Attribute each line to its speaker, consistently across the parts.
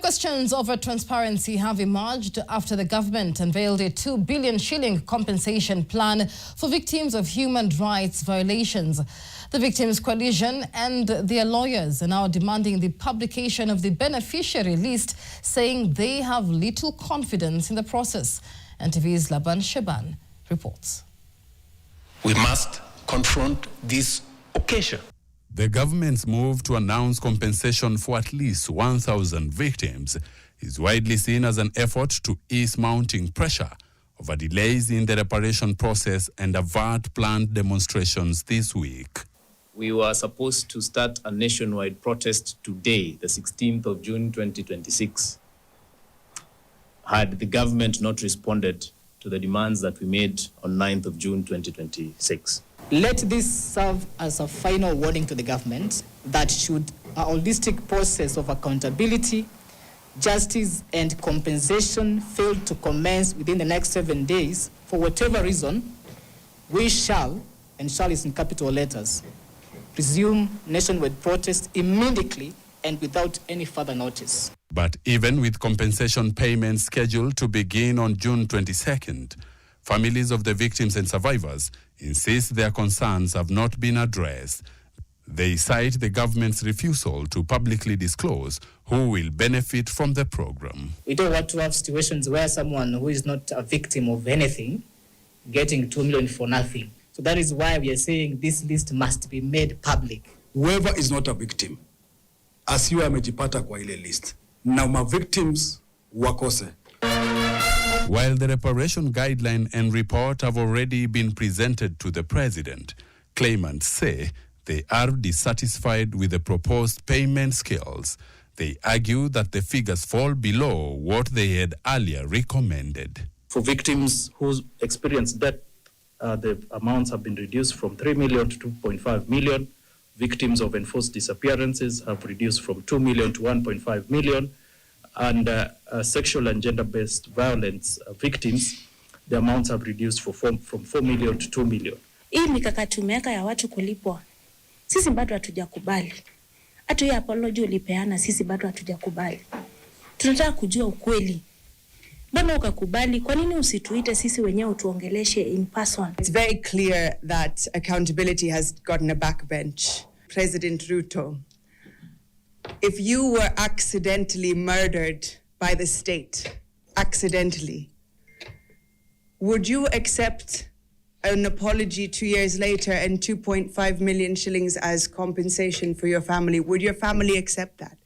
Speaker 1: Questions over transparency have emerged after the government unveiled a 2 billion shilling compensation plan for victims of human rights violations. The Victims Coalition and their lawyers are now demanding the publication of the beneficiary list, saying they have little confidence in the process. NTV's Sh2 reports.
Speaker 2: We must confront this occasion.
Speaker 3: The government's move to announce compensation for at least 1,000 victims is widely seen as an effort to ease mounting pressure over delays in the reparation process and avert planned demonstrations this week.
Speaker 4: We were supposed to start a nationwide protest today, the 16th of June 2026, had the government not responded to the demands that we made on 9th of June 2026.
Speaker 5: Let this serve as a final warning to the government that should a holistic process of accountability, justice and compensation fail to commence within the next 7 days, for whatever reason, we shall, and shall is in capital letters, resume nationwide protest immediately and without any further notice.
Speaker 3: But even with compensation payments scheduled to begin on June 22nd, families of the victims and survivors insist their concerns have not been addressed. They cite the government's refusal to publicly disclose who will benefit from the program.
Speaker 5: We don't want to have situations where someone who is not a victim of anything getting 2 million for nothing. So that is why we are saying this list must be made public.
Speaker 6: Whoever is not a victim, asiwe amejipata kwa ile list. Na ma victims wakose.
Speaker 3: While the reparation guideline and report have already been presented to the president, claimants say they are dissatisfied with the proposed payment scales. They argue that the figures fall below what they had earlier recommended.
Speaker 4: For victims who experienced death, the amounts have been reduced from 3 million to 2.5 million. Victims of enforced disappearances have reduced from 2 million to 1.5 million. And sexual and gender-based violence victims, the amounts have reduced from 4 million to 2 million.
Speaker 7: Hii mikakati tumeweka ya watu kulipwa, sisi bado hatujakubali. Hata hiyo apology ulipeana, sisi bado hatujakubali. Tunataka kujua ukweli. Mbona ukakubali? Kwa nini usituite sisi wenyewe utuongeleshe in person?
Speaker 8: It's very clear that accountability has gotten a backbench. President Ruto, if you were accidentally murdered by the state, accidentally, would you accept an apology 2 years later and 2.5 million shillings as compensation for your family? Would your family accept that?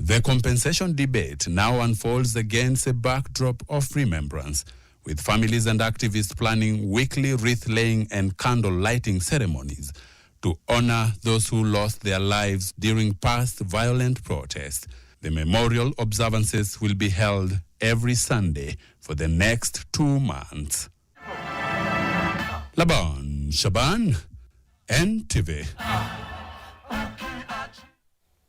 Speaker 3: The compensation debate now unfolds against a backdrop of remembrance, with families and activists planning weekly wreath-laying and candle-lighting ceremonies to honor those who lost their lives during past violent protests. The memorial observances will be held every Sunday for the next 2 months. Sh2, NTV.